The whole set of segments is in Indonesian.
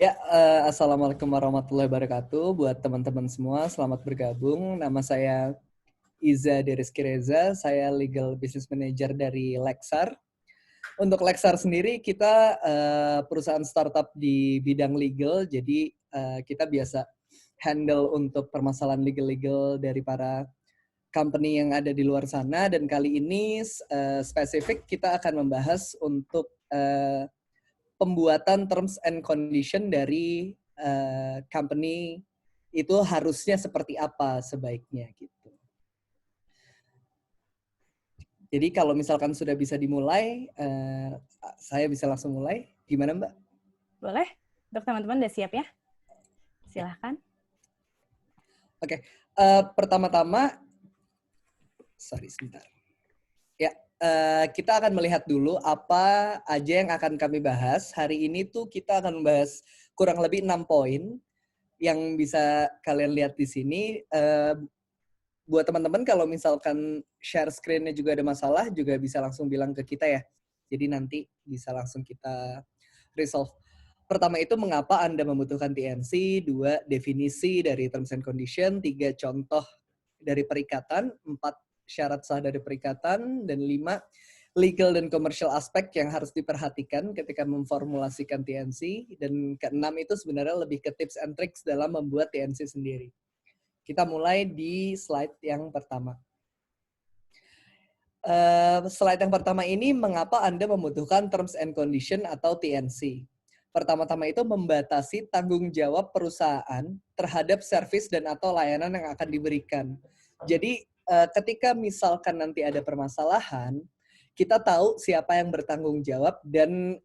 Ya, Assalamualaikum warahmatullahi wabarakatuh. Buat teman-teman semua, selamat bergabung. Nama saya Iza Deriski Reza, saya Legal Business Manager dari Lexar. Untuk Lexar sendiri, kita perusahaan startup di bidang legal, jadi kita biasa handle untuk permasalahan legal-legal dari para company yang ada di luar sana. Dan kali ini spesifik kita akan membahas untuk pembuatan terms and condition dari company itu harusnya seperti apa sebaiknya gitu. Jadi kalau misalkan sudah bisa dimulai, saya bisa langsung mulai. Gimana Mbak? Boleh? Untuk teman-teman udah siap ya? Silahkan. Oke, pertama-tama, sebentar. Ya, kita akan melihat dulu apa aja yang akan kami bahas. Hari ini tuh kita akan membahas kurang lebih 6 poin yang bisa kalian lihat di sini. Buat teman-teman kalau misalkan share screen-nya juga ada masalah, juga bisa langsung bilang ke kita ya. Jadi nanti bisa langsung kita resolve. Pertama itu mengapa Anda membutuhkan TNC, 2 definisi dari terms and condition, 3 contoh dari perikatan, 4 syarat sah dari perikatan, dan 5 legal dan commercial aspek yang harus diperhatikan ketika memformulasikan TNC, dan keenam itu sebenarnya lebih ke tips and tricks dalam membuat TNC sendiri. Kita mulai di slide yang pertama. Slide yang pertama ini mengapa Anda membutuhkan terms and condition atau TNC. Pertama-tama itu membatasi tanggung jawab perusahaan terhadap service dan atau layanan yang akan diberikan. Jadi ketika misalkan nanti ada permasalahan, kita tahu siapa yang bertanggung jawab dan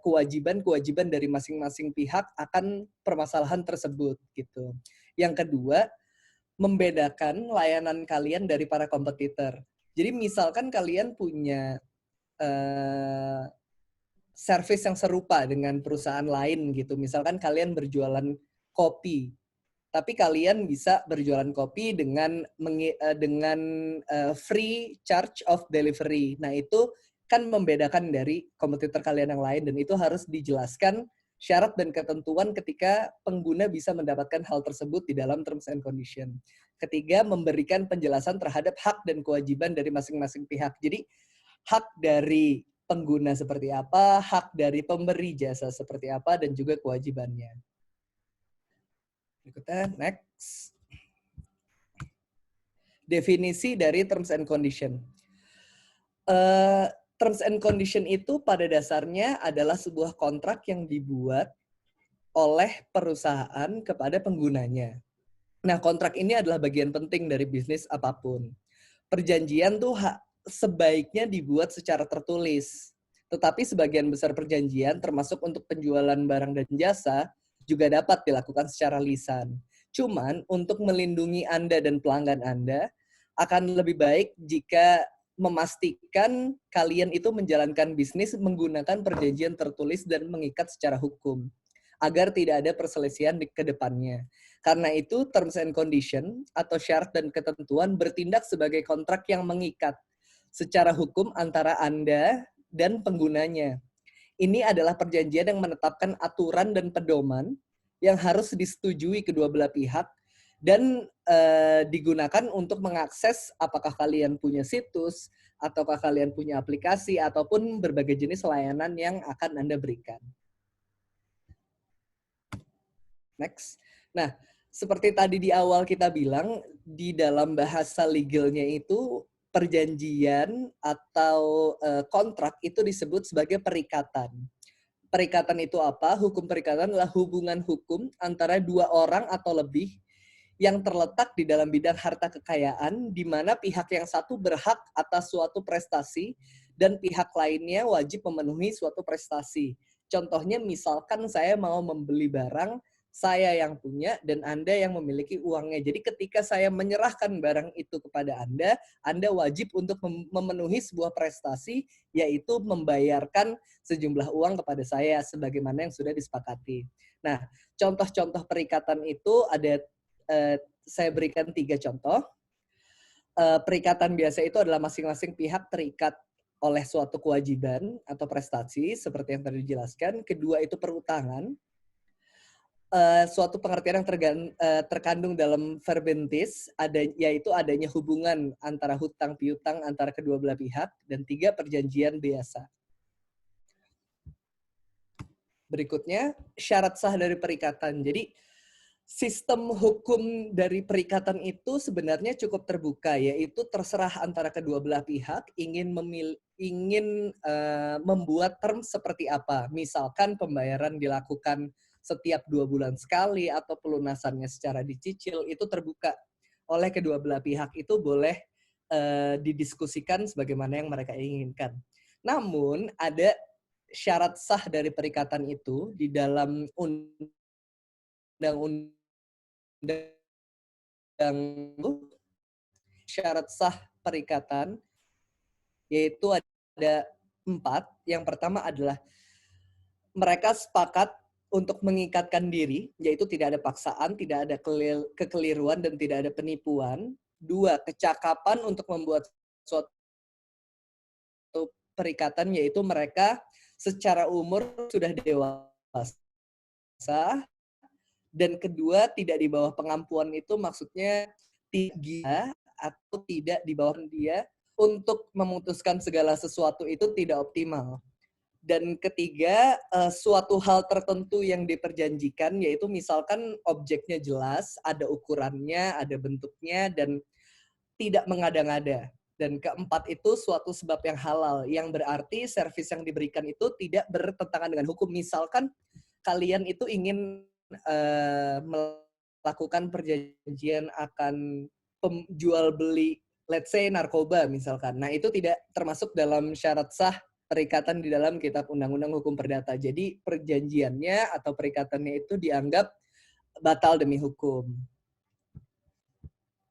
kewajiban-kewajiban dari masing-masing pihak akan permasalahan tersebut gitu. Yang kedua, membedakan layanan kalian dari para kompetitor. Jadi misalkan kalian punya service yang serupa dengan perusahaan lain gitu. Misalkan kalian berjualan kopi, tapi kalian bisa berjualan kopi dengan free charge of delivery. Nah itu kan membedakan dari kompetitor kalian yang lain, dan itu harus dijelaskan syarat dan ketentuan ketika pengguna bisa mendapatkan hal tersebut di dalam terms and condition. Ketiga, memberikan penjelasan terhadap hak dan kewajiban dari masing-masing pihak. Jadi hak dari pengguna seperti apa, hak dari pemberi jasa seperti apa, dan juga kewajibannya. Berikutnya, next. Definisi dari terms and condition. Terms and condition itu pada dasarnya adalah sebuah kontrak yang dibuat oleh perusahaan kepada penggunanya. Nah, kontrak ini adalah bagian penting dari bisnis apapun. Perjanjian tuh sebaiknya dibuat secara tertulis. Tetapi sebagian besar perjanjian, termasuk untuk penjualan barang dan jasa, juga dapat dilakukan secara lisan. Cuman, untuk melindungi Anda dan pelanggan Anda, akan lebih baik jika memastikan kalian itu menjalankan bisnis menggunakan perjanjian tertulis dan mengikat secara hukum, agar tidak ada perselisihan ke depannya. Karena itu, terms and condition atau syarat dan ketentuan bertindak sebagai kontrak yang mengikat secara hukum antara Anda dan penggunanya. Ini adalah perjanjian yang menetapkan aturan dan pedoman yang harus disetujui kedua belah pihak dan digunakan untuk mengakses apakah kalian punya situs, ataukah kalian punya aplikasi, ataupun berbagai jenis layanan yang akan Anda berikan. Next. Nah, seperti tadi di awal kita bilang, di dalam bahasa legalnya itu perjanjian atau kontrak itu disebut sebagai perikatan. Perikatan itu apa? Hukum perikatan adalah hubungan hukum antara dua orang atau lebih yang terletak di dalam bidang harta kekayaan, di mana pihak yang satu berhak atas suatu prestasi dan pihak lainnya wajib memenuhi suatu prestasi. Contohnya misalkan saya mau membeli barang, saya yang punya dan Anda yang memiliki uangnya. Jadi ketika saya menyerahkan barang itu kepada Anda wajib untuk memenuhi sebuah prestasi, yaitu membayarkan sejumlah uang kepada saya sebagaimana yang sudah disepakati. Nah, contoh-contoh perikatan itu ada, saya berikan 3 contoh. Perikatan biasa itu adalah masing-masing pihak terikat oleh suatu kewajiban atau prestasi seperti yang tadi dijelaskan. Kedua itu perutangan. suatu pengertian yang terkandung dalam verbintis, yaitu adanya hubungan antara hutang piutang antara kedua belah pihak, dan 3, perjanjian biasa. Berikutnya, syarat sah dari perikatan. Jadi, sistem hukum dari perikatan itu sebenarnya cukup terbuka, yaitu terserah antara kedua belah pihak ingin membuat term seperti apa. Misalkan pembayaran dilakukan setiap 2 bulan sekali atau pelunasannya secara dicicil, itu terbuka oleh kedua belah pihak, itu boleh didiskusikan sebagaimana yang mereka inginkan. Namun ada syarat sah dari perikatan itu di dalam undang-undang, syarat sah perikatan, yaitu ada 4. Yang pertama adalah mereka sepakat untuk mengikatkan diri, yaitu tidak ada paksaan, tidak ada kekeliruan, dan tidak ada penipuan. 2, kecakapan untuk membuat suatu perikatan, yaitu mereka secara umur sudah dewasa. Dan kedua, tidak di bawah pengampuan itu maksudnya tidak atau tidak di bawah dia untuk memutuskan segala sesuatu itu tidak optimal. Dan ketiga, suatu hal tertentu yang diperjanjikan, yaitu misalkan objeknya jelas, ada ukurannya, ada bentuknya, dan tidak mengada-ngada. Dan keempat itu suatu sebab yang halal, yang berarti servis yang diberikan itu tidak bertentangan dengan hukum. Misalkan kalian itu ingin melakukan perjanjian akan jual beli, let's say narkoba misalkan. Nah, itu tidak termasuk dalam syarat sah perikatan di dalam Kitab Undang-Undang Hukum Perdata. Jadi perjanjiannya atau perikatannya itu dianggap batal demi hukum.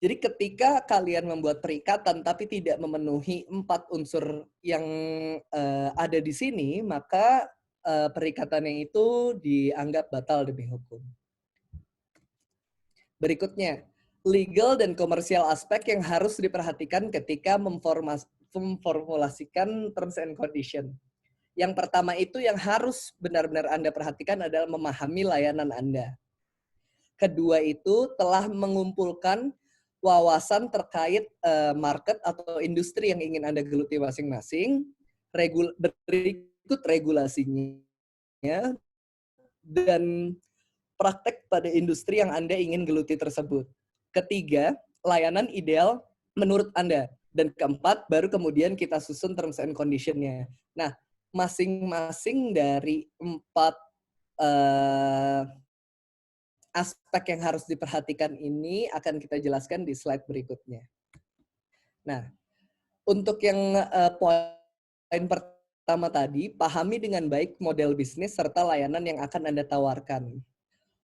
Jadi ketika kalian membuat perikatan tapi tidak memenuhi 4 unsur yang ada di sini, maka perikatannya itu dianggap batal demi hukum. Berikutnya, legal dan komersial aspek yang harus diperhatikan ketika memformulasikan terms and condition. Yang pertama itu yang harus benar-benar Anda perhatikan adalah memahami layanan Anda. Kedua itu telah mengumpulkan wawasan terkait market atau industri yang ingin Anda geluti masing-masing, berikut regulasinya, dan praktek pada industri yang Anda ingin geluti tersebut. Ketiga, layanan ideal menurut Anda. Dan keempat, baru kemudian kita susun terms and condition-nya. Nah, masing-masing dari 4 aspek yang harus diperhatikan ini akan kita jelaskan di slide berikutnya. Nah, untuk yang poin pertama tadi, pahami dengan baik model bisnis serta layanan yang akan Anda tawarkan.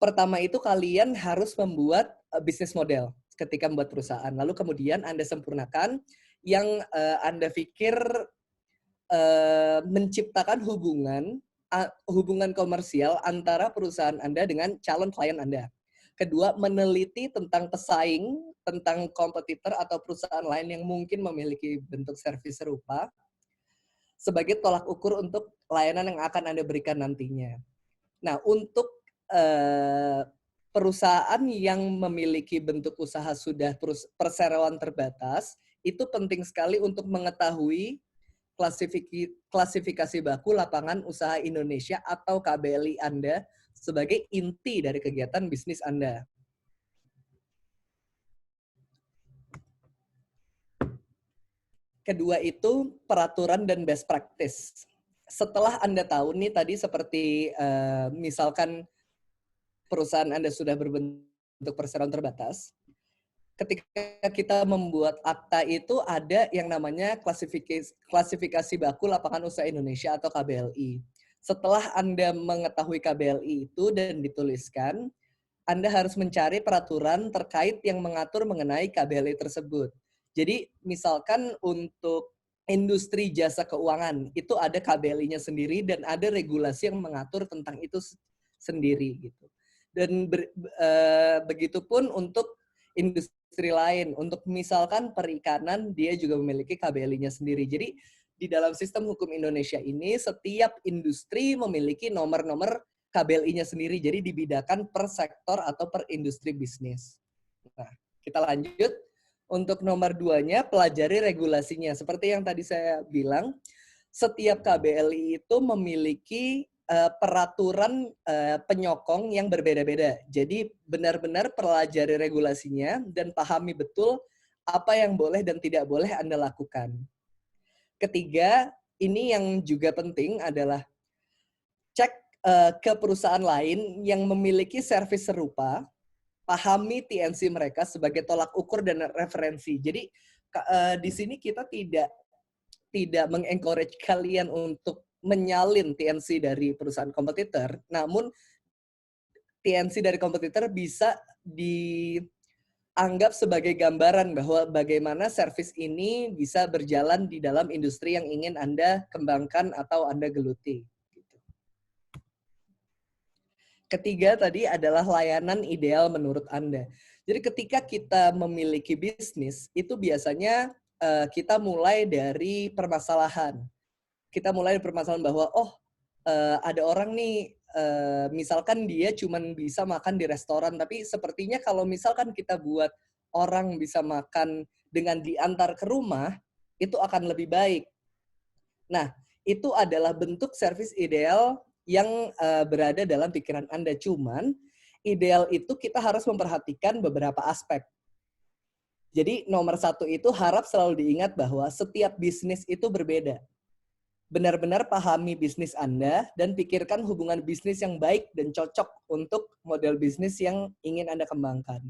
Pertama itu kalian harus membuat bisnis model ketika membuat perusahaan. Lalu kemudian Anda sempurnakan yang Anda pikir menciptakan hubungan komersial antara perusahaan Anda dengan calon klien Anda. Kedua, meneliti tentang pesaing, tentang kompetitor atau perusahaan lain yang mungkin memiliki bentuk servis serupa sebagai tolak ukur untuk layanan yang akan Anda berikan nantinya. Nah, untuk perusahaan yang memiliki bentuk usaha sudah perseroan terbatas, itu penting sekali untuk mengetahui klasifikasi baku lapangan usaha Indonesia atau KBLI Anda sebagai inti dari kegiatan bisnis Anda. Kedua itu peraturan dan best practice. Setelah Anda tahu nih tadi seperti misalkan perusahaan Anda sudah berbentuk perseroan terbatas, ketika kita membuat akta itu ada yang namanya klasifikasi baku lapangan usaha Indonesia atau KBLI. Setelah Anda mengetahui KBLI itu dan dituliskan, Anda harus mencari peraturan terkait yang mengatur mengenai KBLI tersebut. Jadi misalkan untuk industri jasa keuangan, itu ada KBLI-nya sendiri dan ada regulasi yang mengatur tentang itu sendiri gitu. Dan begitupun untuk industri lain. Untuk misalkan perikanan, dia juga memiliki KBLI-nya sendiri. Jadi di dalam sistem hukum Indonesia ini, setiap industri memiliki nomor-nomor KBLI-nya sendiri, jadi dibedakan per sektor atau per industri bisnis. Nah, kita lanjut. Untuk nomor 2-nya, pelajari regulasinya. Seperti yang tadi saya bilang, setiap KBLI itu memiliki peraturan penyokong yang berbeda-beda. Jadi benar-benar pelajari regulasinya dan pahami betul apa yang boleh dan tidak boleh Anda lakukan. Ketiga, ini yang juga penting adalah cek ke perusahaan lain yang memiliki servis serupa, pahami TNC mereka sebagai tolak ukur dan referensi. Jadi di sini kita tidak mengencourage kalian untuk menyalin TNC dari perusahaan kompetitor, namun TNC dari kompetitor bisa dianggap sebagai gambaran bahwa bagaimana service ini bisa berjalan di dalam industri yang ingin Anda kembangkan atau Anda geluti. Ketiga tadi adalah layanan ideal menurut Anda. Jadi ketika kita memiliki bisnis, itu biasanya kita mulai dari permasalahan. Kita mulai dari permasalahan bahwa, ada orang nih, misalkan dia cuma bisa makan di restoran, tapi sepertinya kalau misalkan kita buat orang bisa makan dengan diantar ke rumah, itu akan lebih baik. Nah, itu adalah bentuk servis ideal yang berada dalam pikiran Anda. Cuman, ideal itu kita harus memperhatikan beberapa aspek. Jadi nomor 1 itu harap selalu diingat bahwa setiap bisnis itu berbeda. Benar-benar pahami bisnis Anda dan pikirkan hubungan bisnis yang baik dan cocok untuk model bisnis yang ingin Anda kembangkan.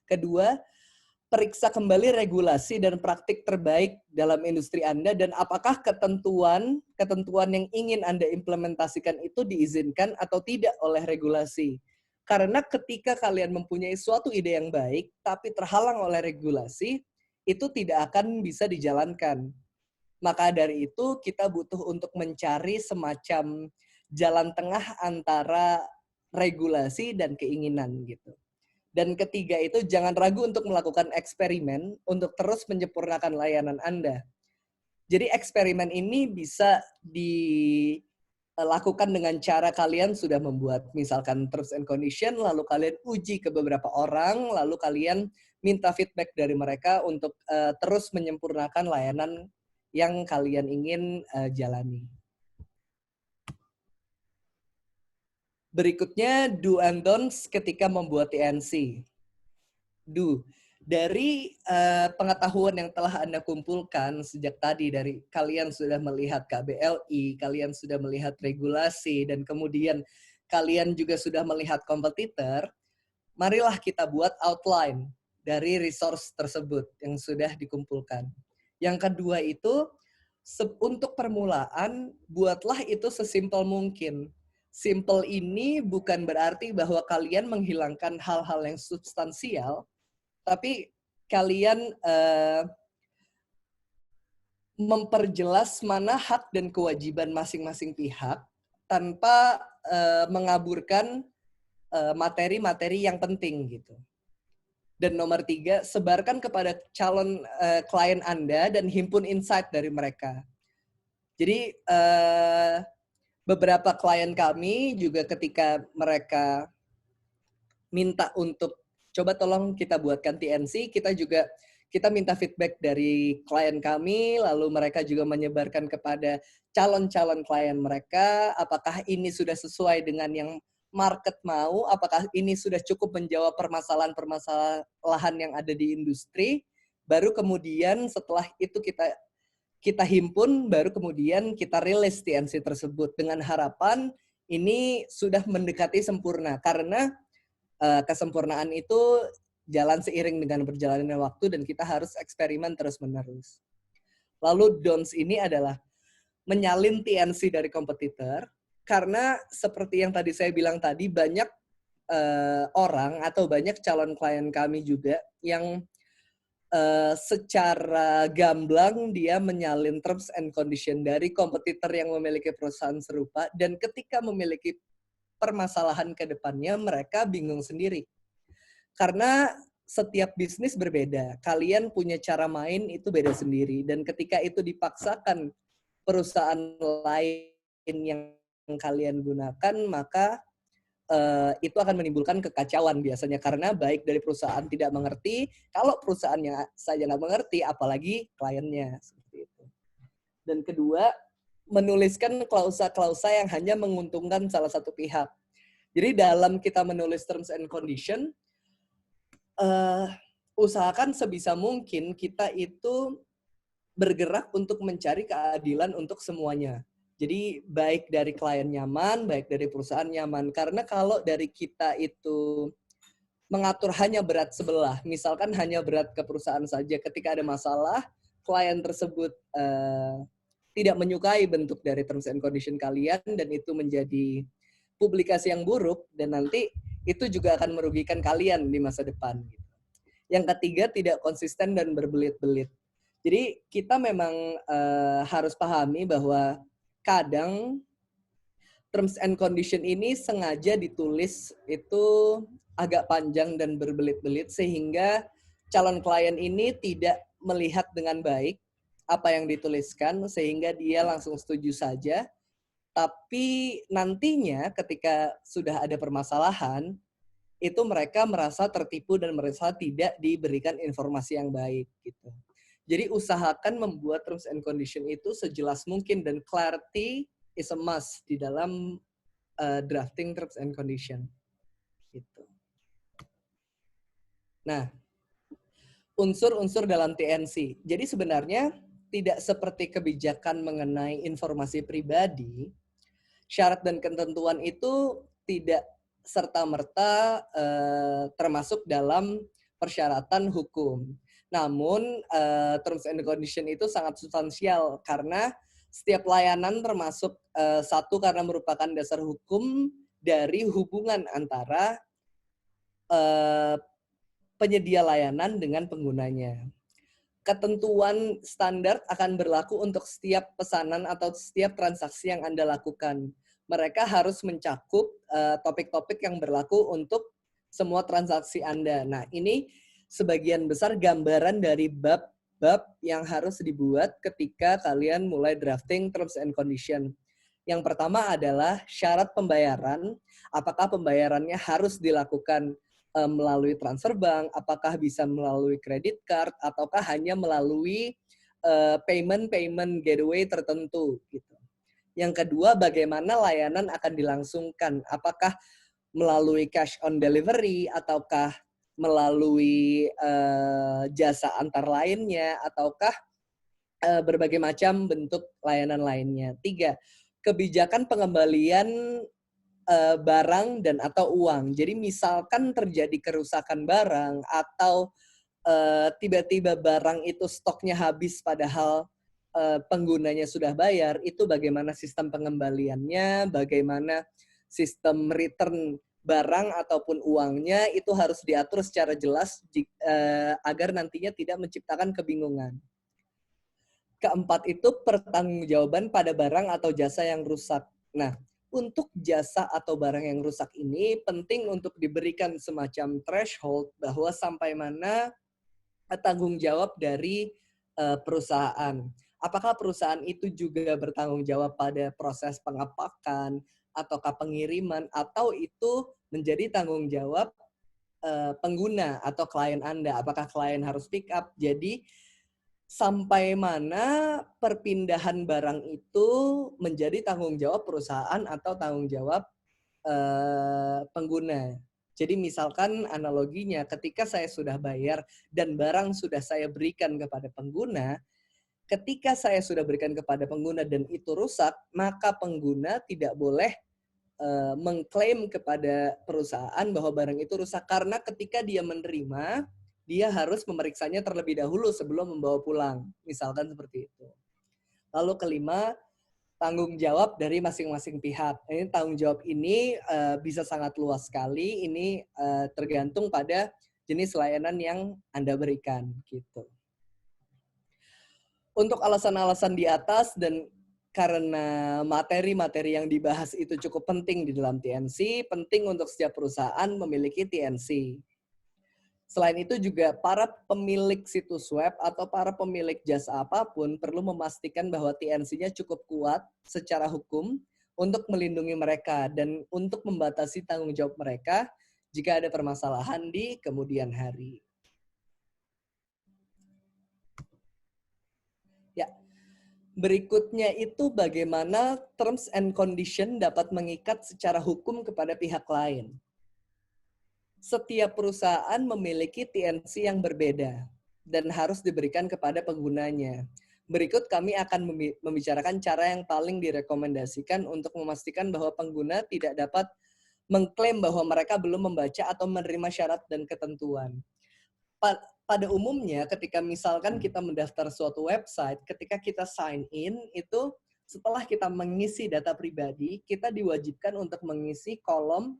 Kedua, periksa kembali regulasi dan praktik terbaik dalam industri Anda dan apakah ketentuan yang ingin Anda implementasikan itu diizinkan atau tidak oleh regulasi. Karena ketika kalian mempunyai suatu ide yang baik tapi terhalang oleh regulasi, itu tidak akan bisa dijalankan. Maka dari itu kita butuh untuk mencari semacam jalan tengah antara regulasi dan keinginan gitu. Dan ketiga itu jangan ragu untuk melakukan eksperimen untuk terus menyempurnakan layanan Anda. Jadi eksperimen ini bisa dilakukan dengan cara kalian sudah membuat misalkan terms and condition, lalu kalian uji ke beberapa orang, lalu kalian minta feedback dari mereka untuk terus menyempurnakan layanan yang kalian ingin jalani. Berikutnya, do and don'ts ketika membuat TNC. Do. Dari pengetahuan yang telah Anda kumpulkan sejak tadi, dari kalian sudah melihat KBLI, kalian sudah melihat regulasi, dan kemudian kalian juga sudah melihat kompetitor, marilah kita buat outline dari resource tersebut yang sudah dikumpulkan. Yang kedua itu, untuk permulaan, buatlah itu sesimpel mungkin. Simple ini bukan berarti bahwa kalian menghilangkan hal-hal yang substansial, tapi kalian memperjelas mana hak dan kewajiban masing-masing pihak tanpa mengaburkan materi-materi yang penting gitu. Dan nomor 3, sebarkan kepada calon klien Anda dan himpun insight dari mereka. Jadi beberapa klien kami juga ketika mereka minta untuk coba tolong kita buatkan TNC, kita minta feedback dari klien kami, lalu mereka juga menyebarkan kepada calon-calon klien mereka, apakah ini sudah sesuai dengan yang market mau, apakah ini sudah cukup menjawab permasalahan yang ada di industri, baru kemudian setelah itu kita himpun, baru kemudian kita rilis TNC tersebut dengan harapan ini sudah mendekati sempurna, karena kesempurnaan itu jalan seiring dengan berjalannya waktu dan kita harus eksperimen terus-menerus. Lalu don'ts ini adalah menyalin TNC dari kompetitor, karena seperti yang tadi saya bilang tadi, banyak orang atau banyak calon klien kami juga yang secara gamblang dia menyalin terms and condition dari kompetitor yang memiliki perusahaan serupa, dan ketika memiliki permasalahan ke depannya mereka bingung sendiri. Karena setiap bisnis berbeda. Kalian punya cara main itu beda sendiri. Dan ketika itu dipaksakan perusahaan lain yang kalian gunakan, maka itu akan menimbulkan kekacauan biasanya karena baik dari perusahaan tidak mengerti, kalau perusahaannya saja nggak mengerti, apalagi kliennya seperti itu. Dan kedua, menuliskan klausa-klausa yang hanya menguntungkan salah satu pihak. Jadi dalam kita menulis terms and condition, usahakan sebisa mungkin kita itu bergerak untuk mencari keadilan untuk semuanya. Jadi baik dari klien nyaman, baik dari perusahaan nyaman. Karena kalau dari kita itu mengatur hanya berat sebelah, misalkan hanya berat ke perusahaan saja, ketika ada masalah, klien tersebut tidak menyukai bentuk dari terms and condition kalian, dan itu menjadi publikasi yang buruk, dan nanti itu juga akan merugikan kalian di masa depan. Yang ketiga, tidak konsisten dan berbelit-belit. Jadi kita memang harus pahami bahwa kadang terms and condition ini sengaja ditulis itu agak panjang dan berbelit-belit sehingga calon klien ini tidak melihat dengan baik apa yang dituliskan sehingga dia langsung setuju saja. Tapi nantinya ketika sudah ada permasalahan, itu mereka merasa tertipu dan merasa tidak diberikan informasi yang baik gitu. Jadi usahakan membuat terms and condition itu sejelas mungkin, dan clarity is a must di dalam drafting terms and condition. Gitu. Nah, unsur-unsur dalam TNC. Jadi sebenarnya tidak seperti kebijakan mengenai informasi pribadi, syarat dan ketentuan itu tidak serta-merta termasuk dalam persyaratan hukum. Namun, terms and condition itu sangat substansial karena setiap layanan termasuk satu karena merupakan dasar hukum dari hubungan antara penyedia layanan dengan penggunanya. Ketentuan standar akan berlaku untuk setiap pesanan atau setiap transaksi yang Anda lakukan. Mereka harus mencakup topik-topik yang berlaku untuk semua transaksi Anda. Nah, ini sebagian besar gambaran dari bab-bab yang harus dibuat ketika kalian mulai drafting terms and condition. Yang pertama adalah syarat pembayaran. Apakah pembayarannya harus dilakukan melalui transfer bank, apakah bisa melalui credit card, ataukah hanya melalui payment gateway tertentu gitu. Yang kedua, bagaimana layanan akan dilangsungkan? Apakah melalui cash on delivery, ataukah melalui jasa antar lainnya, ataukah berbagai macam bentuk layanan lainnya. 3, kebijakan pengembalian barang dan atau uang. Jadi misalkan terjadi kerusakan barang atau tiba-tiba barang itu stoknya habis padahal penggunanya sudah bayar, itu bagaimana sistem pengembaliannya, bagaimana sistem return barang ataupun uangnya, itu harus diatur secara jelas agar nantinya tidak menciptakan kebingungan. Keempat itu pertanggungjawaban pada barang atau jasa yang rusak. Nah, untuk jasa atau barang yang rusak ini penting untuk diberikan semacam threshold bahwa sampai mana tanggung jawab dari perusahaan. Apakah perusahaan itu juga bertanggung jawab pada proses pengepakan ataukah pengiriman, atau itu menjadi tanggung jawab pengguna atau klien Anda? Apakah klien harus pick up? Jadi sampai mana perpindahan barang itu menjadi tanggung jawab perusahaan atau tanggung jawab pengguna. Jadi misalkan analoginya ketika saya sudah bayar dan barang sudah saya berikan kepada pengguna, ketika saya sudah berikan kepada pengguna dan itu rusak, maka pengguna tidak boleh mengklaim kepada perusahaan bahwa barang itu rusak, karena ketika dia menerima, dia harus memeriksanya terlebih dahulu sebelum membawa pulang. Misalkan seperti itu. Lalu kelima, tanggung jawab dari masing-masing pihak. Ini tanggung jawab ini bisa sangat luas sekali. Ini tergantung pada jenis layanan yang Anda berikan. Gitu. Untuk alasan-alasan di atas dan karena materi-materi yang dibahas itu cukup penting di dalam TNC, penting untuk setiap perusahaan memiliki TNC. Selain itu juga para pemilik situs web atau para pemilik jasa apapun perlu memastikan bahwa TNC-nya cukup kuat secara hukum untuk melindungi mereka dan untuk membatasi tanggung jawab mereka jika ada permasalahan di kemudian hari. Ya, berikutnya itu bagaimana terms and condition dapat mengikat secara hukum kepada pihak lain. Setiap perusahaan memiliki TNC yang berbeda dan harus diberikan kepada penggunanya. Berikut kami akan membicarakan cara yang paling direkomendasikan untuk memastikan bahwa pengguna tidak dapat mengklaim bahwa mereka belum membaca atau menerima syarat dan ketentuan. Pada umumnya ketika misalkan kita mendaftar suatu website, ketika kita sign in itu setelah kita mengisi data pribadi, kita diwajibkan untuk mengisi kolom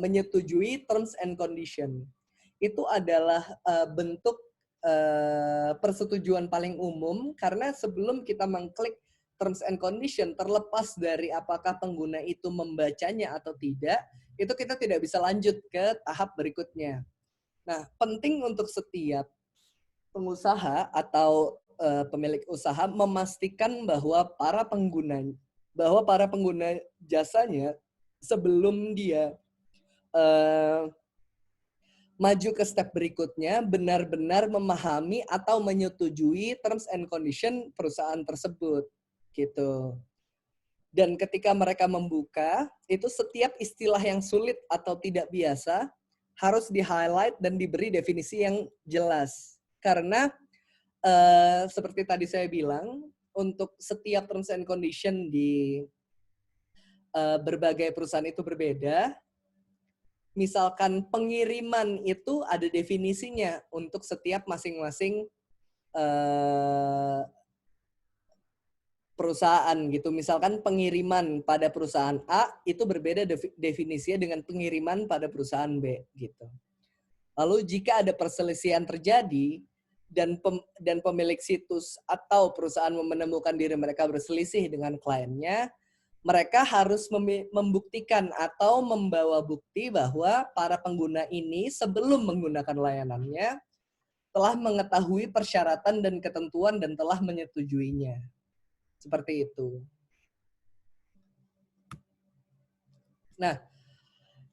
menyetujui terms and condition. Itu adalah bentuk persetujuan paling umum karena sebelum kita mengklik terms and condition, terlepas dari apakah pengguna itu membacanya atau tidak, itu kita tidak bisa lanjut ke tahap berikutnya. Nah, penting untuk setiap pengusaha atau pemilik usaha memastikan bahwa para pengguna jasanya sebelum dia maju ke step berikutnya benar-benar memahami atau menyetujui terms and condition perusahaan tersebut gitu. Dan ketika mereka membuka, itu setiap istilah yang sulit atau tidak biasa harus di-highlight dan diberi definisi yang jelas. Karena seperti tadi saya bilang, untuk setiap terms and condition di berbagai perusahaan itu berbeda. Misalkan pengiriman itu ada definisinya untuk setiap masing-masing perusahaan gitu. Misalkan pengiriman pada perusahaan A itu berbeda definisinya dengan pengiriman pada perusahaan B gitu. Lalu jika ada perselisihan terjadi dan pemilik situs atau perusahaan menemukan diri mereka berselisih dengan kliennya, mereka harus membuktikan atau membawa bukti bahwa para pengguna ini sebelum menggunakan layanannya telah mengetahui persyaratan dan ketentuan dan telah menyetujuinya. Seperti itu. Nah,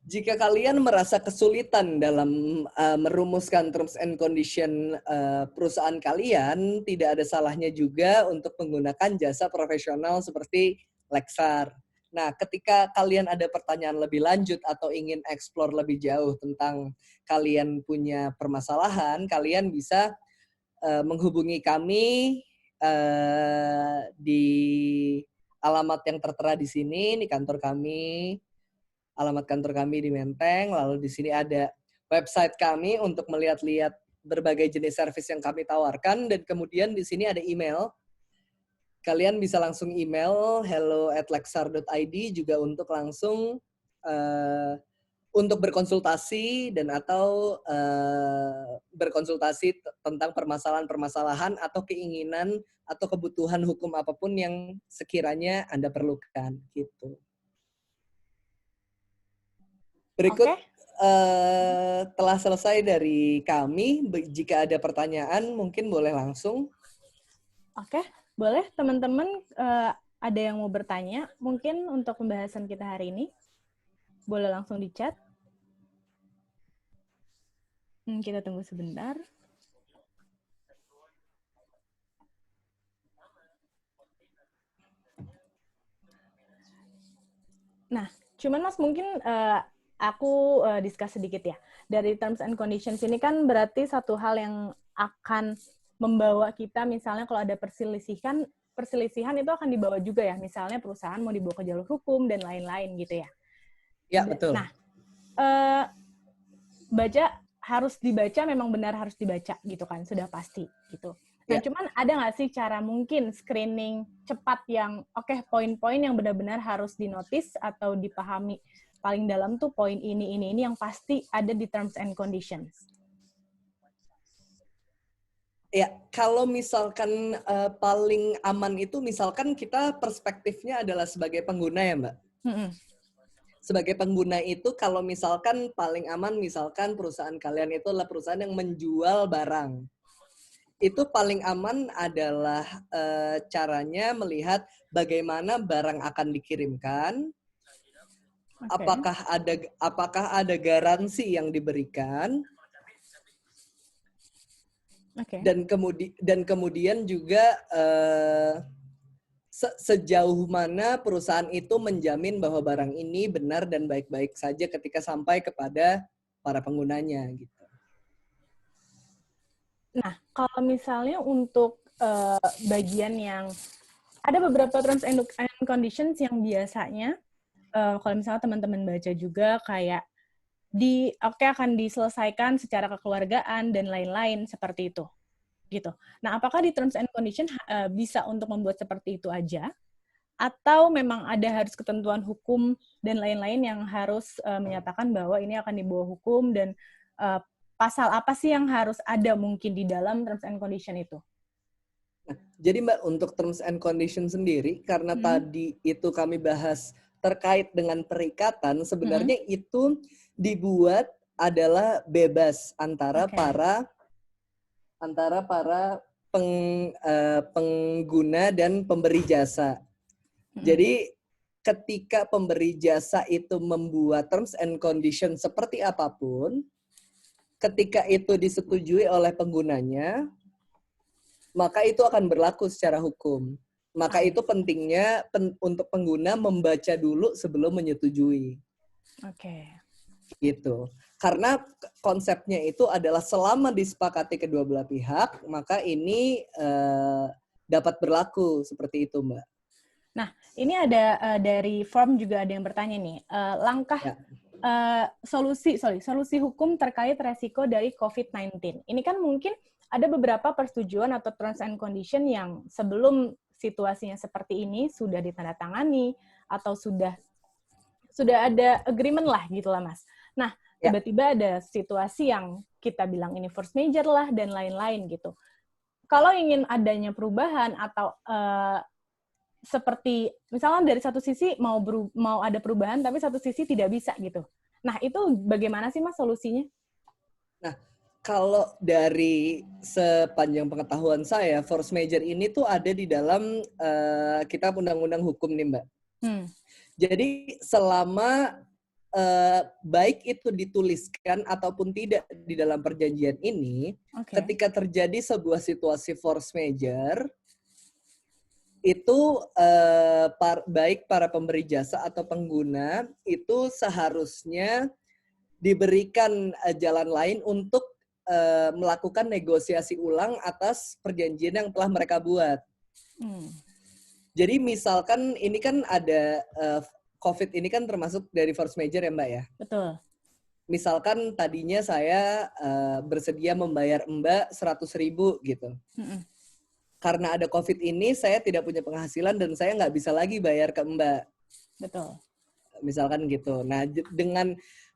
jika kalian merasa kesulitan dalam merumuskan terms and condition perusahaan kalian, tidak ada salahnya juga untuk menggunakan jasa profesional seperti Lexar. Nah, ketika kalian ada pertanyaan lebih lanjut atau ingin explore lebih jauh tentang kalian punya permasalahan, kalian bisa menghubungi kami di alamat yang tertera di sini, di kantor kami. Alamat kantor kami di Menteng, lalu di sini ada website kami untuk melihat-lihat berbagai jenis servis yang kami tawarkan, dan kemudian di sini ada email. Kalian bisa langsung email hello@lexar.id juga untuk langsung untuk berkonsultasi dan atau berkonsultasi tentang permasalahan-permasalahan atau keinginan atau kebutuhan hukum apapun yang sekiranya Anda perlukan gitu. Berikut telah selesai dari kami. Jika ada pertanyaan mungkin boleh langsung. Oke, boleh teman-teman ada yang mau bertanya mungkin untuk pembahasan kita hari ini. Boleh langsung di chat. Kita tunggu sebentar. Nah, cuman Mas mungkin aku discuss sedikit ya. Dari terms and conditions ini kan berarti satu hal yang akan membawa kita, misalnya kalau ada perselisihan itu akan dibawa juga ya. Misalnya perusahaan mau dibawa ke jalur hukum dan lain-lain gitu ya. Ya, betul. Nah, harus dibaca, memang benar harus dibaca gitu kan, sudah pasti gitu. Nah, cuman ada nggak sih cara mungkin screening cepat yang poin-poin yang benar-benar harus dinotis atau dipahami paling dalam tuh poin ini yang pasti ada di terms and conditions? Ya, kalau misalkan paling aman itu misalkan kita perspektifnya adalah sebagai pengguna ya, Mbak. Sebagai pengguna itu kalau misalkan paling aman misalkan perusahaan kalian itu adalah perusahaan yang menjual barang. itu paling aman adalah caranya melihat bagaimana barang akan dikirimkan, apakah ada garansi yang diberikan, dan kemudian juga sejauh mana perusahaan itu menjamin bahwa barang ini benar dan baik-baik saja ketika sampai kepada para penggunanya gitu. Nah, kalau misalnya untuk bagian yang ada beberapa terms and conditions yang biasanya kalau misalnya teman-teman baca juga kayak akan diselesaikan secara kekeluargaan dan lain-lain seperti itu. Gitu. Nah, apakah di terms and condition bisa untuk membuat seperti itu aja? Atau memang ada harus ketentuan hukum dan lain-lain yang harus menyatakan bahwa ini akan dibawa hukum dan pasal apa sih yang harus ada mungkin di dalam terms and condition itu? Nah, jadi Mbak, untuk terms and condition sendiri, karena tadi itu kami bahas terkait dengan perikatan, sebenarnya itu dibuat adalah bebas antara para pengguna dan pemberi jasa. Jadi ketika pemberi jasa itu membuat terms and condition seperti apapun, ketika itu disetujui oleh penggunanya, maka itu akan berlaku secara hukum. Maka itu pentingnya untuk pengguna membaca dulu sebelum menyetujui. Gitu. Karena konsepnya itu adalah selama disepakati kedua belah pihak, maka ini dapat berlaku seperti itu, Mbak. Nah, ini ada dari form juga ada yang bertanya nih, langkah solusi hukum terkait resiko dari COVID-19. Ini kan mungkin ada beberapa persetujuan atau terms and condition yang sebelum situasinya seperti ini sudah ditandatangani atau sudah ada agreement lah gitu lah, Mas. Nah, tiba-tiba ada situasi yang kita bilang ini force major lah dan lain-lain gitu. Kalau ingin adanya perubahan atau seperti misalnya dari satu sisi mau ada perubahan tapi satu sisi tidak bisa gitu. Nah, itu bagaimana sih Mas solusinya? Nah, kalau dari sepanjang pengetahuan saya, force major ini tuh ada di dalam kitab undang-undang hukum nih, Mbak. Jadi selama baik itu dituliskan ataupun tidak di dalam perjanjian ini, ketika terjadi sebuah situasi force major, itu baik para pemberi jasa atau pengguna itu seharusnya diberikan jalan lain untuk melakukan negosiasi ulang atas perjanjian yang telah mereka buat. Jadi misalkan ini kan ada COVID ini kan termasuk dari force major ya Mbak ya? Betul. Misalkan tadinya saya bersedia membayar Mbak 100.000 gitu. Karena ada COVID ini, saya tidak punya penghasilan dan saya nggak bisa lagi bayar ke Mbak. Betul. Misalkan gitu. Nah,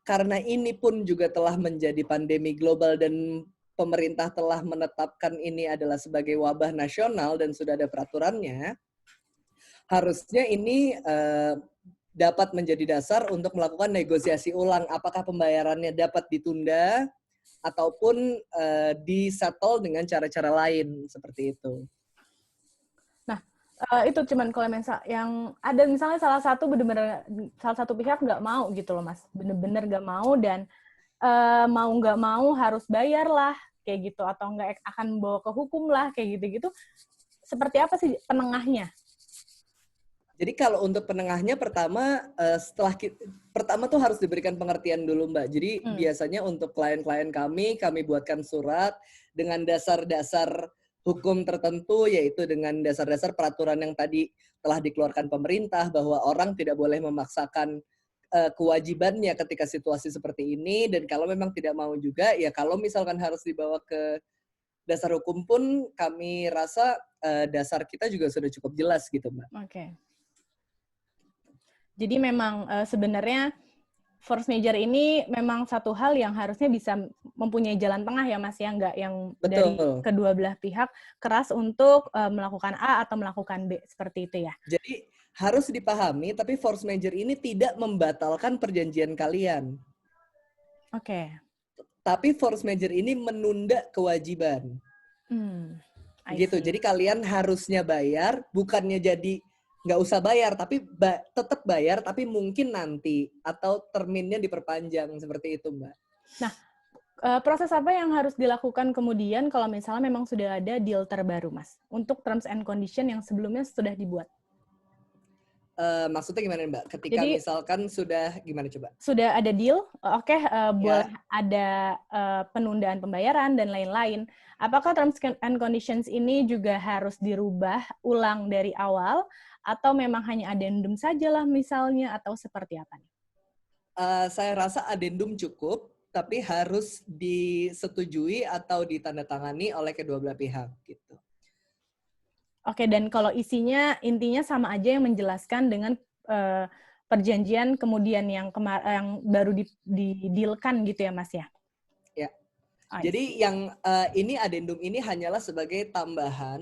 karena ini pun juga telah menjadi pandemi global dan pemerintah telah menetapkan ini adalah sebagai wabah nasional dan sudah ada peraturannya, harusnya ini dapat menjadi dasar untuk melakukan negosiasi ulang apakah pembayarannya dapat ditunda ataupun disettle dengan cara-cara lain seperti itu. Itu cuman kalau yang ada misalnya salah satu pihak nggak mau gitu loh Mas, bener-bener nggak mau dan mau nggak mau harus bayar lah kayak gitu atau nggak akan bawa ke hukum lah kayak gitu-gitu. Seperti apa sih penengahnya? Jadi kalau untuk penengahnya pertama pertama tuh harus diberikan pengertian dulu Mbak. Jadi biasanya untuk klien-klien kami buatkan surat dengan dasar-dasar hukum tertentu, yaitu dengan dasar-dasar peraturan yang tadi telah dikeluarkan pemerintah bahwa orang tidak boleh memaksakan kewajibannya ketika situasi seperti ini, dan kalau memang tidak mau juga, ya kalau misalkan harus dibawa ke dasar hukum pun kami rasa dasar kita juga sudah cukup jelas gitu Mbak. Jadi memang sebenarnya force major ini memang satu hal yang harusnya bisa mempunyai jalan tengah ya Mas ya, nggak yang Betul. Dari kedua belah pihak keras untuk melakukan A atau melakukan B seperti itu ya. Jadi harus dipahami, tapi force major ini tidak membatalkan perjanjian kalian. Tapi force major ini menunda kewajiban. I Gitu. see. Jadi kalian harusnya bayar, bukannya jadi nggak usah bayar, tapi tetap bayar, tapi mungkin nanti atau terminnya diperpanjang seperti itu, Mbak. Nah, proses apa yang harus dilakukan kemudian kalau misalnya memang sudah ada deal terbaru, Mas? Untuk terms and condition yang sebelumnya sudah dibuat. Maksudnya gimana, Mbak? Ketika Jadi misalkan sudah gimana coba? sudah ada deal, oke, boleh Ya. ada penundaan pembayaran dan lain-lain. Apakah terms and conditions ini juga harus dirubah ulang dari awal, atau memang hanya addendum sajalah misalnya, atau seperti apa nih? Saya rasa adendum cukup, tapi harus disetujui atau ditandatangani oleh kedua belah pihak gitu. Oke, dan kalau intinya sama aja yang menjelaskan dengan perjanjian kemudian yang baru di-deal-kan gitu ya, Mas ya? Ya. I Jadi see. yang ini adendum ini hanyalah sebagai tambahan,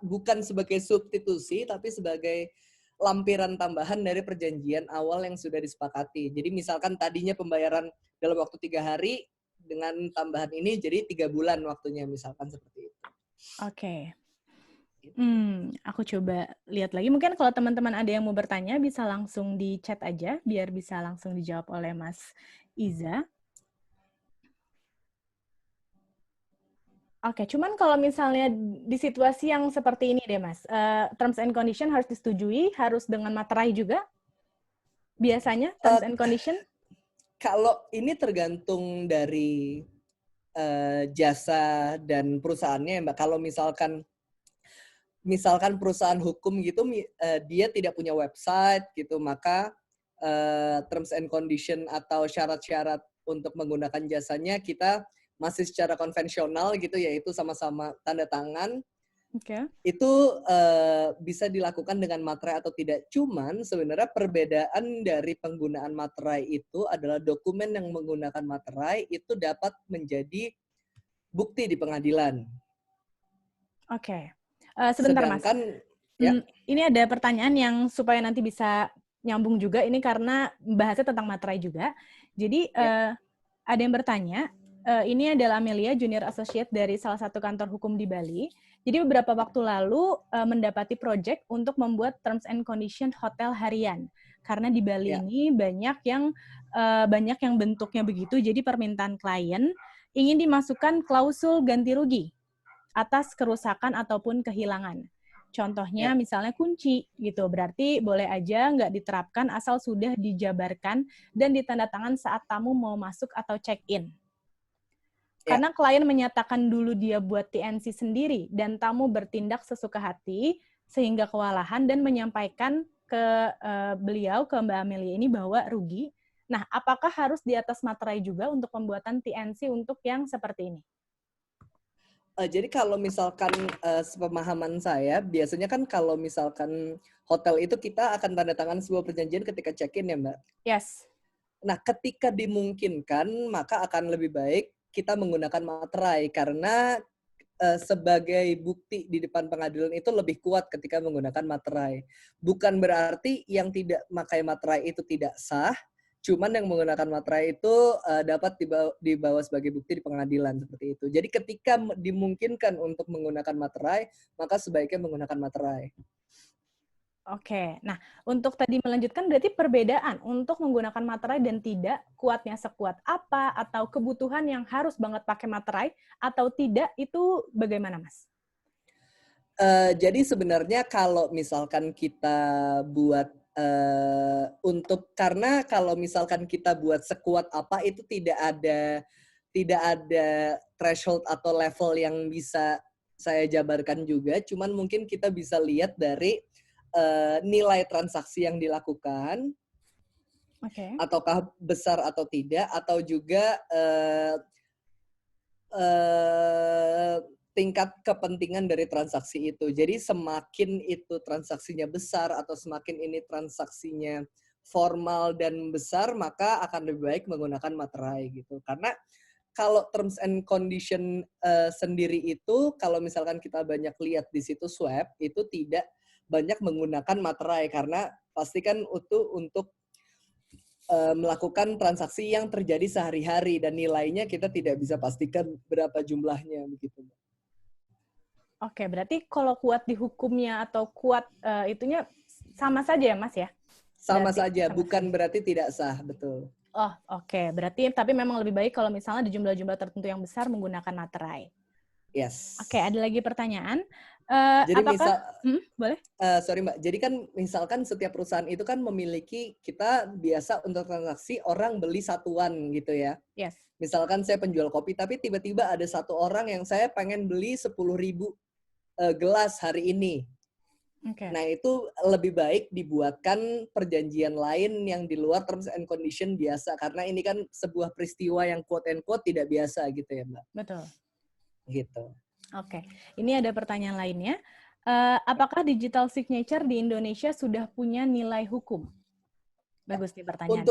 bukan sebagai substitusi, tapi sebagai lampiran tambahan dari perjanjian awal yang sudah disepakati. Jadi misalkan tadinya pembayaran dalam waktu 3 hari, dengan tambahan ini jadi 3 bulan waktunya, misalkan seperti itu. Oke. Aku coba lihat lagi. Mungkin kalau teman-teman ada yang mau bertanya, bisa langsung di chat aja, biar bisa langsung dijawab oleh Mas Iza. Oke, cuman kalau misalnya di situasi yang seperti ini deh, Mas, terms and condition harus disetujui, harus dengan materai juga? Biasanya terms and condition? Kalau ini tergantung dari jasa dan perusahaannya, Mbak. Kalau misalkan perusahaan hukum gitu, dia tidak punya website gitu, maka terms and condition atau syarat-syarat untuk menggunakan jasanya kita masih secara konvensional gitu, yaitu sama-sama tanda tangan. Oke. Itu bisa dilakukan dengan materai atau tidak. Cuman sebenarnya perbedaan dari penggunaan materai itu adalah dokumen yang menggunakan materai itu dapat menjadi bukti di pengadilan. Oke. Sebentar, Mas. Sedangkan ya. Ini ada pertanyaan yang supaya nanti bisa nyambung juga, ini karena bahasnya tentang materai juga. Jadi, ada yang bertanya, ini adalah Amelia, Junior Associate dari salah satu kantor hukum di Bali. Jadi beberapa waktu lalu mendapati project untuk membuat terms and condition hotel harian. Karena di Bali ini banyak yang bentuknya begitu, jadi permintaan klien ingin dimasukkan klausul ganti rugi atas kerusakan ataupun kehilangan. Contohnya misalnya kunci gitu, berarti boleh aja nggak diterapkan asal sudah dijabarkan dan ditandatangan saat tamu mau masuk atau check-in. Karena klien menyatakan dulu dia buat TNC sendiri dan tamu bertindak sesuka hati sehingga kewalahan dan menyampaikan ke beliau, ke Mbak Amelia ini bahwa rugi. Nah, apakah harus di atas materai juga untuk pembuatan TNC untuk yang seperti ini? Jadi kalau misalkan sepemahaman saya, biasanya kan kalau misalkan hotel itu kita akan tanda tangan sebuah perjanjian ketika check-in ya, Mbak? Yes. Nah, ketika dimungkinkan, maka akan lebih baik kita menggunakan materai karena sebagai bukti di depan pengadilan itu lebih kuat ketika menggunakan materai. Bukan berarti yang tidak memakai materai itu tidak sah, cuman yang menggunakan materai itu dapat dibawa sebagai bukti di pengadilan seperti itu. Jadi ketika dimungkinkan untuk menggunakan materai, maka sebaiknya menggunakan materai. Oke, nah untuk tadi melanjutkan berarti perbedaan untuk menggunakan materai dan tidak, kuatnya sekuat apa, atau kebutuhan yang harus banget pakai materai atau tidak, itu bagaimana, Mas? Jadi sebenarnya kalau misalkan kita buat karena kalau misalkan kita buat sekuat apa itu tidak ada threshold atau level yang bisa saya jabarkan juga, cuman mungkin kita bisa lihat dari nilai transaksi yang dilakukan, ataukah besar atau tidak, atau juga tingkat kepentingan dari transaksi itu. Jadi semakin itu transaksinya besar atau semakin ini transaksinya formal dan besar, maka akan lebih baik menggunakan materai gitu. Karena kalau terms and condition sendiri itu, kalau misalkan kita banyak lihat di situs web, itu tidak banyak menggunakan materai karena pasti kan untuk melakukan transaksi yang terjadi sehari-hari dan nilainya kita tidak bisa pastikan berapa jumlahnya begitu. Oke, berarti kalau kuat di hukumnya atau kuat itunya sama saja ya, Mas ya? Sama Berarti saja, sama bukan saja. berarti tidak sah, betul. Oh, oke. Berarti tapi memang lebih baik kalau misalnya di jumlah-jumlah tertentu yang besar menggunakan materai. Yes. Oke, ada lagi pertanyaan. Jadi Apakah boleh? sorry Mbak, jadi kan misalkan setiap perusahaan itu kan memiliki, kita biasa untuk transaksi orang beli satuan gitu ya. Yes. Misalkan saya penjual kopi, tapi tiba-tiba ada satu orang yang saya pengen beli 10.000 gelas hari ini. Oke. Nah itu lebih baik dibuatkan perjanjian lain yang di luar terms and condition biasa. Karena ini kan sebuah peristiwa yang quote and quote tidak biasa gitu ya Mbak. Betul. Gitu. Oke. Ini ada pertanyaan lainnya. Apakah digital signature di Indonesia sudah punya nilai hukum? Bagus nih pertanyaannya.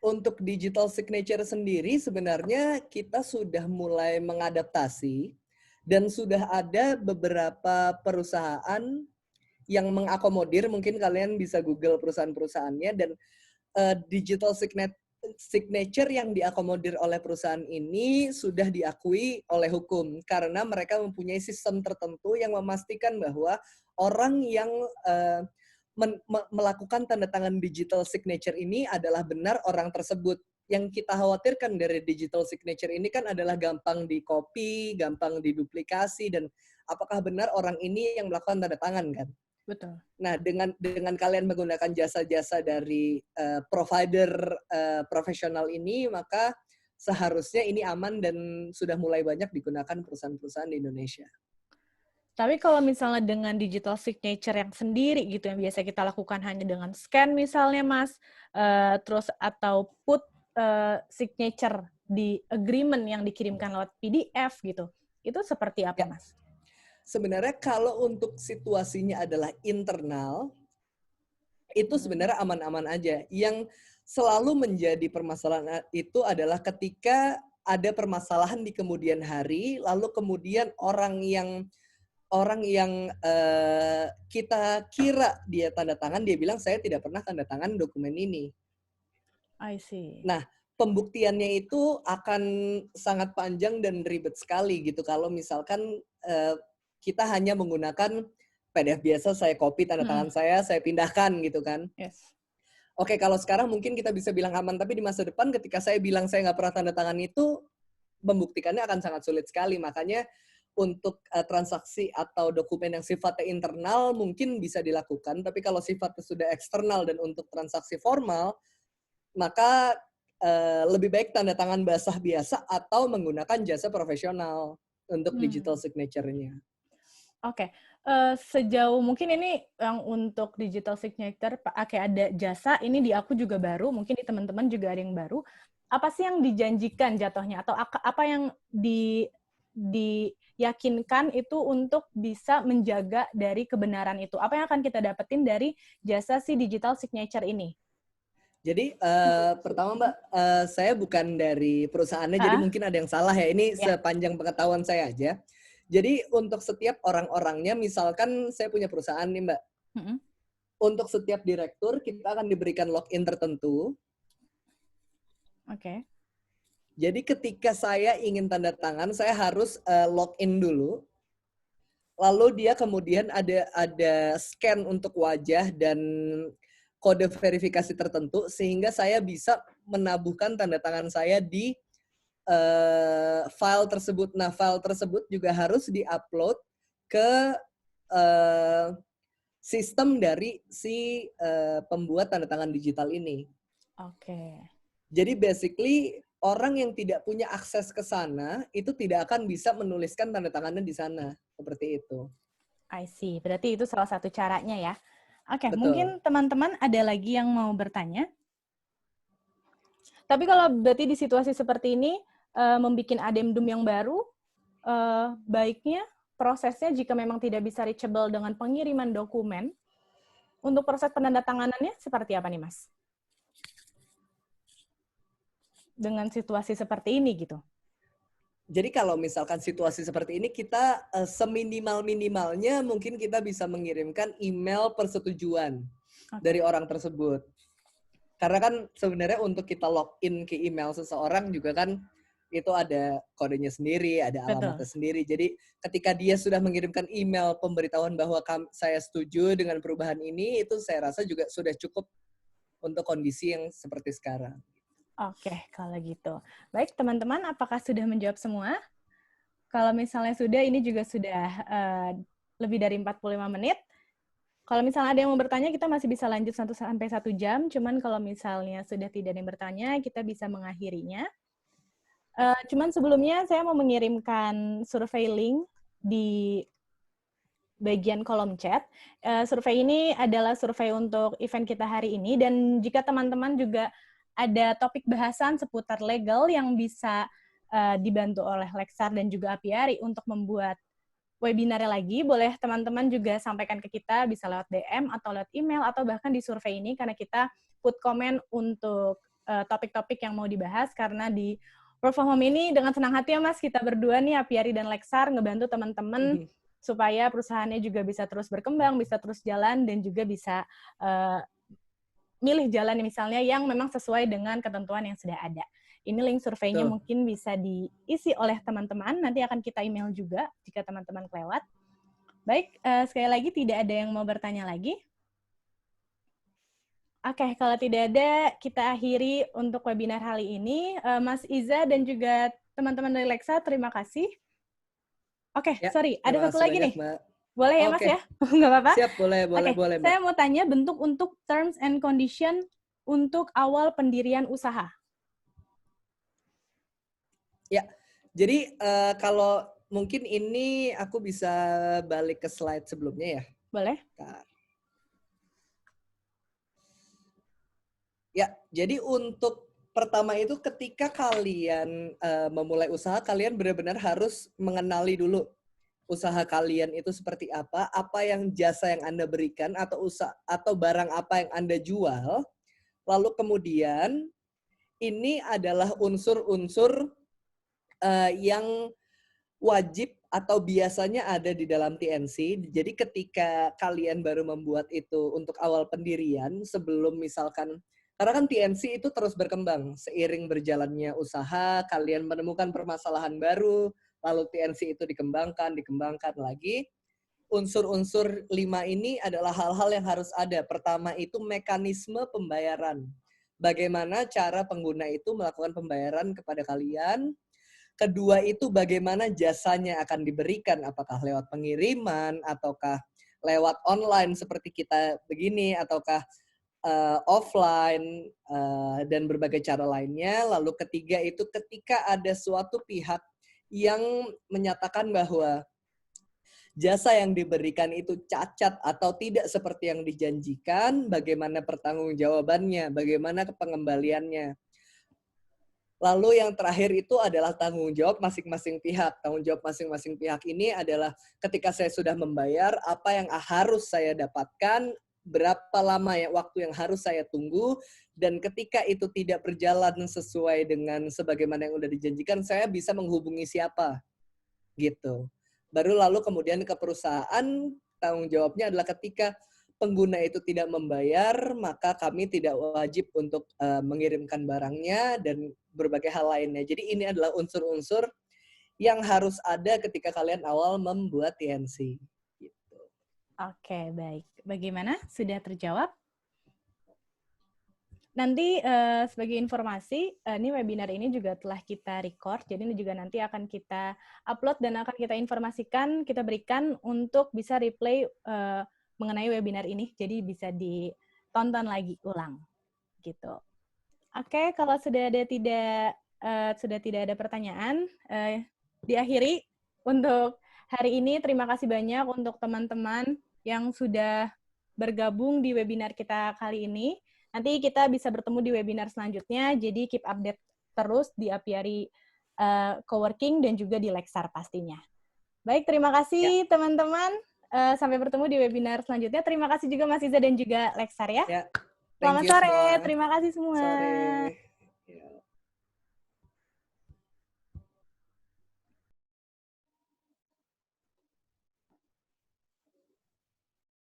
Untuk digital signature sendiri sebenarnya kita sudah mulai mengadaptasi dan sudah ada beberapa perusahaan yang mengakomodir, mungkin kalian bisa Google perusahaan-perusahaannya, dan digital signature yang diakomodir oleh perusahaan ini sudah diakui oleh hukum karena mereka mempunyai sistem tertentu yang memastikan bahwa orang yang melakukan tanda tangan digital signature ini adalah benar orang tersebut. Yang kita khawatirkan dari digital signature ini kan adalah gampang di-copy, gampang diduplikasi, dan apakah benar orang ini yang melakukan tanda tangan kan? Betul. Nah, dengan kalian menggunakan jasa-jasa dari provider profesional ini, maka seharusnya ini aman dan sudah mulai banyak digunakan perusahaan-perusahaan di Indonesia. Tapi kalau misalnya dengan digital signature yang sendiri gitu yang biasa kita lakukan hanya dengan scan misalnya Mas, terus atau put signature di agreement yang dikirimkan lewat PDF gitu, itu seperti apa Mas? Sebenarnya kalau untuk situasinya adalah internal, itu sebenarnya aman-aman aja. Yang selalu menjadi permasalahan itu adalah ketika ada permasalahan di kemudian hari, lalu kemudian orang yang kita kira dia tanda tangan, dia bilang saya tidak pernah tanda tangan dokumen ini. I see. Nah, pembuktiannya itu akan sangat panjang dan ribet sekali gitu kalau misalkan kita hanya menggunakan PDF biasa, saya copy tanda tangan saya pindahkan gitu kan. Yes. Oke, kalau sekarang mungkin kita bisa bilang aman, tapi di masa depan ketika saya bilang saya nggak pernah tanda tangan itu, membuktikannya akan sangat sulit sekali. Makanya untuk transaksi atau dokumen yang sifatnya internal mungkin bisa dilakukan, tapi kalau sifatnya sudah eksternal dan untuk transaksi formal, maka lebih baik tanda tangan basah biasa atau menggunakan jasa profesional untuk digital signature-nya. Oke. Sejauh mungkin ini yang untuk digital signature pakai ada jasa, ini di aku juga baru, mungkin di teman-teman juga ada yang baru. Apa sih yang dijanjikan jatuhnya atau apa yang diyakinkan itu untuk bisa menjaga dari kebenaran itu? Apa yang akan kita dapetin dari jasa si digital signature ini? Jadi pertama Mbak, saya bukan dari perusahaannya, jadi mungkin ada yang salah ya. Ini sepanjang pengetahuan saya aja. Jadi untuk setiap orang-orangnya, misalkan saya punya perusahaan nih Mbak. Untuk setiap direktur kita akan diberikan login tertentu. Oke. Jadi ketika saya ingin tanda tangan, saya harus login dulu. Lalu dia kemudian ada scan untuk wajah dan kode verifikasi tertentu sehingga saya bisa menabuhkan tanda tangan saya di file tersebut. Nah, file tersebut juga harus diupload ke sistem dari si pembuat tanda tangan digital ini. Oke. Jadi basically orang yang tidak punya akses ke sana itu tidak akan bisa menuliskan tanda tangannya di sana. Seperti itu. I see. Berarti itu salah satu caranya ya. Oke, Betul. mungkin teman-teman ada lagi yang mau bertanya? Tapi kalau berarti di situasi seperti ini, membuat adendum yang baru, baiknya prosesnya jika memang tidak bisa reachable dengan pengiriman dokumen, untuk proses penandatanganannya seperti apa nih, Mas? Dengan situasi seperti ini gitu. Jadi kalau misalkan situasi seperti ini, kita seminimal-minimalnya mungkin kita bisa mengirimkan email persetujuan dari orang tersebut. Karena kan sebenarnya untuk kita login ke email seseorang juga kan itu ada kodenya sendiri, ada alamatnya Betul. sendiri. Jadi ketika dia sudah mengirimkan email pemberitahuan bahwa saya setuju dengan perubahan ini, itu saya rasa juga sudah cukup untuk kondisi yang seperti sekarang. Oke, kalau gitu. Baik, teman-teman, apakah sudah menjawab semua? Kalau misalnya sudah, ini juga sudah lebih dari 45 menit. Kalau misalnya ada yang mau bertanya, kita masih bisa lanjut 1 sampai 1 jam. Cuman kalau misalnya sudah tidak ada yang bertanya, kita bisa mengakhirinya. Cuman sebelumnya saya mau mengirimkan survei link di bagian kolom chat. Survei ini adalah survei untuk event kita hari ini, dan jika teman-teman juga ada topik bahasan seputar legal yang bisa dibantu oleh Lexar dan juga Apiari untuk membuat webinarnya lagi, boleh teman-teman juga sampaikan ke kita, bisa lewat DM atau lewat email, atau bahkan di survei ini, karena kita put komen untuk topik-topik yang mau dibahas, karena di Work from Home ini dengan senang hati ya Mas, kita berdua nih, Apiari dan Lexar, ngebantu teman-teman supaya perusahaannya juga bisa terus berkembang, bisa terus jalan, dan juga bisa milih jalan misalnya yang memang sesuai dengan ketentuan yang sudah ada. Ini link surveinya mungkin bisa diisi oleh teman-teman, nanti akan kita email juga jika teman-teman kelewat. Baik, sekali lagi tidak ada yang mau bertanya lagi. Oke, kalau tidak ada, kita akhiri untuk webinar kali ini. Mas Iza dan juga teman-teman dari Lexa, terima kasih. Oke, Ya, sorry, ada satu lagi nih. Mbak. Boleh ya Mas ya? Nggak apa-apa? Siap, boleh Oke, Mbak. saya mau tanya bentuk untuk terms and condition untuk awal pendirian usaha. Ya, jadi kalau mungkin ini aku bisa balik ke slide sebelumnya ya. Boleh. Bentar. Ya, jadi untuk pertama itu ketika kalian memulai usaha, kalian benar-benar harus mengenali dulu usaha kalian itu seperti apa yang jasa yang Anda berikan atau barang apa yang Anda jual. Lalu kemudian ini adalah unsur-unsur yang wajib atau biasanya ada di dalam TNC. Jadi ketika kalian baru membuat itu untuk awal pendirian, sebelum misalkan, karena kan TNC itu terus berkembang. Seiring berjalannya usaha, kalian menemukan permasalahan baru, lalu TNC itu dikembangkan lagi. Unsur-unsur 5 ini adalah hal-hal yang harus ada. Pertama itu mekanisme pembayaran. Bagaimana cara pengguna itu melakukan pembayaran kepada kalian. Kedua itu bagaimana jasanya akan diberikan, apakah lewat pengiriman, ataukah lewat online seperti kita begini, ataukah offline, dan berbagai cara lainnya. Lalu ketiga itu ketika ada suatu pihak yang menyatakan bahwa jasa yang diberikan itu cacat atau tidak seperti yang dijanjikan, bagaimana pertanggungjawabannya, bagaimana pengembaliannya. Lalu yang terakhir itu adalah tanggung jawab masing-masing pihak. Tanggung jawab masing-masing pihak ini adalah ketika saya sudah membayar, apa yang harus saya dapatkan, berapa lama ya waktu yang harus saya tunggu, dan ketika itu tidak berjalan sesuai dengan sebagaimana yang sudah dijanjikan, saya bisa menghubungi siapa, gitu. Baru lalu kemudian ke perusahaan, tanggung jawabnya adalah ketika pengguna itu tidak membayar, maka kami tidak wajib untuk mengirimkan barangnya dan berbagai hal lainnya. Jadi ini adalah unsur-unsur yang harus ada ketika kalian awal membuat TNC. Gitu. Oke, baik. Bagaimana? Sudah terjawab? Nanti sebagai informasi, ini webinar ini juga telah kita record, jadi ini juga nanti akan kita upload dan akan kita informasikan, kita berikan untuk bisa replay mengenai webinar ini, jadi bisa ditonton lagi ulang, gitu. Oke, kalau sudah tidak ada pertanyaan, diakhiri untuk hari ini. Terima kasih banyak untuk teman-teman yang sudah bergabung di webinar kita kali ini. Nanti kita bisa bertemu di webinar selanjutnya, jadi keep update terus di Apiari Coworking dan juga di Lexar pastinya. Baik, terima kasih teman-teman. Sampai bertemu di webinar selanjutnya. Terima kasih juga Mas Iza dan juga Lexar ya. Ya. Selamat sore, terima kasih semua. Sore. Ya.